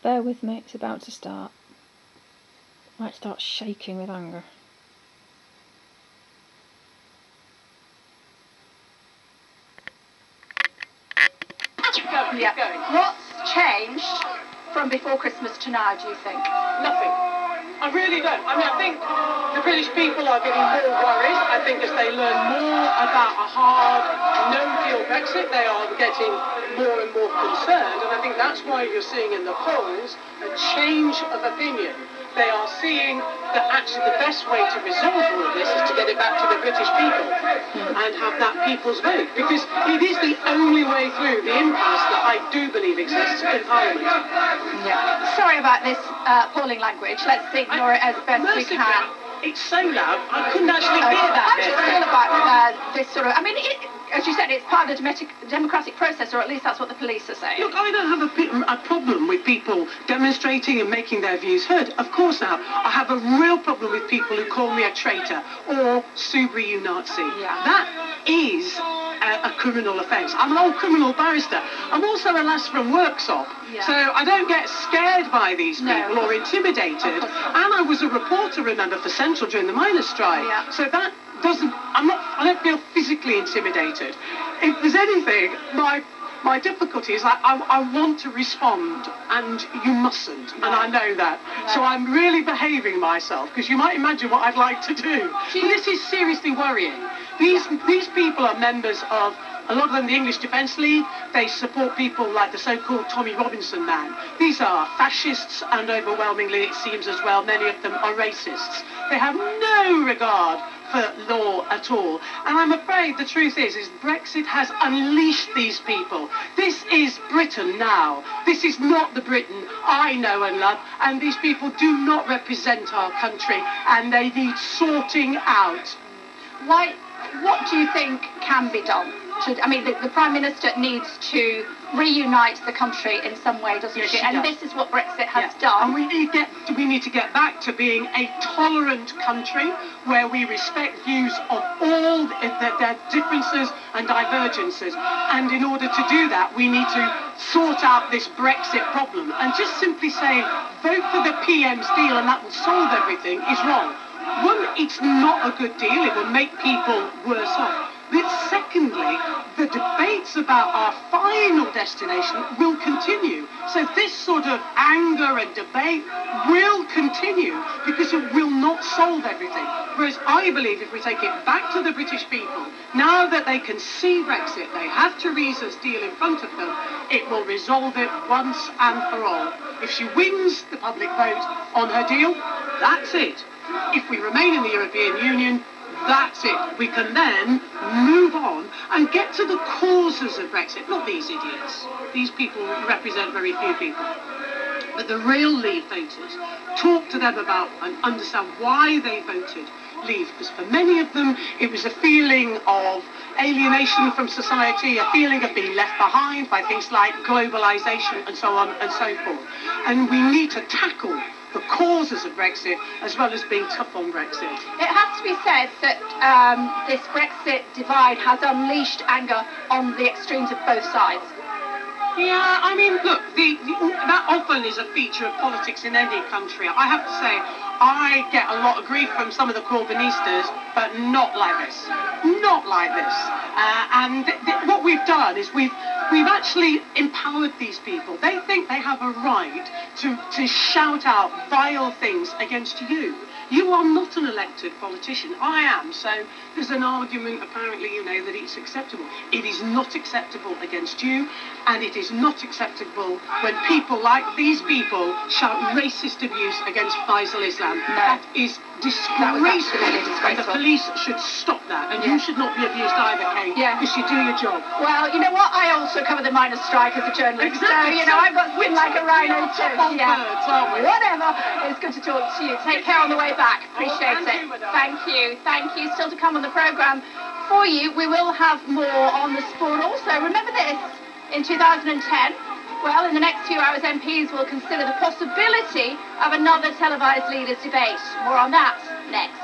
Bear with me, it's about to start. I might start shaking with anger. Yeah. What's changed from before Christmas to now, do you think? Nothing. I really don't. I mean, I think the British people are getting more worried. I think as they learn more about a hard, no-deal Brexit, they are getting more and more concerned. And I think that's why you're seeing in the polls a change of opinion. They are seeing that actually the best way to resolve all of this is to get it back to the British people and have that people's vote, because it is the only way through the impasse that I do believe exists in Parliament. Yeah. Sorry about this polling language. Let's ignore it as best we can. It's so loud, I couldn't actually hear that bit. How do you feel about this sort of... I mean, as you said, it's part of the democratic process, or at least that's what the police are saying. Look, I don't have a problem with people demonstrating and making their views heard. Of course now, I have a real problem with people who call me a traitor or Soubry, you Nazi. Yeah. That is a criminal offence. I'm an old criminal barrister. I'm also a lass from Worksop, so I don't get scared by these people or intimidated. And I was a reporter, remember, for Central during the miners' strike. Yeah. So that doesn't... I don't feel physically intimidated. If there's anything, my difficulty is I want to respond, and you mustn't, and I know that. So I'm really behaving myself, because you might imagine what I'd like to do. But this is seriously worrying. These people are members of, a lot of them, the English Defence League. They support people like the so-called Tommy Robinson man. These are fascists, and overwhelmingly, it seems as well, many of them are racists. They have no regard for law at all. And I'm afraid the truth is Brexit has unleashed these people. This is Britain now. This is not the Britain I know and love, and these people do not represent our country, and they need sorting out. What do you think can be done? I mean, the Prime Minister needs to reunite the country in some way, doesn't she? And this is what Brexit has done. And we need to get back to being a tolerant country where we respect views of all their differences and divergences. And in order to do that, we need to sort out this Brexit problem. And just simply saying, vote for the PM's deal and that will solve everything is wrong. One, it's not a good deal. It will make people worse off. But secondly, the debates about our final destination will continue. So this sort of anger and debate will continue because it will not solve everything. Whereas I believe if we take it back to the British people, now that they can see Brexit, they have Theresa's deal in front of them, it will resolve it once and for all. If she wins the public vote on her deal, that's it. If we remain in the European Union, that's it. We can then move on and get to the causes of Brexit. Not these idiots. These people represent very few people. But the real Leave voters. Talk to them about and understand why they voted Leave. Because for many of them, it was a feeling of alienation from society, a feeling of being left behind by things like globalisation and so on and so forth. And we need to tackle the causes of Brexit, as well as being tough on Brexit. It has to be said that this Brexit divide has unleashed anger on the extremes of both sides. Yeah, I mean, look, that often is a feature of politics in any country. I have to say, I get a lot of grief from some of the Corbynistas, but not like this. Not like this. And what we've done is we've actually empowered these people. They think they have a right to shout out vile things against you. You are not an elected politician. I am. So there's an argument, apparently, that it's acceptable. It is not acceptable against you, and it is not acceptable when people like these people shout racist abuse against Faisal Islam. No. That is disgraceful. And the police should stop that. And you should not be abused either, Kate, because you do your job. Well, you know what? I also cover the miners' strike as a journalist. Exactly. So, I've got skin like a rhino too. Birds, aren't we? Whatever. It's good to talk to you. Take care on the way back. Appreciate it. Thank you. Thank you. Still to come on the programme for you. We will have more on the sport also. Remember this, in 2010, well, in the next few hours, MPs will consider the possibility of another televised leaders' debate. More on that next.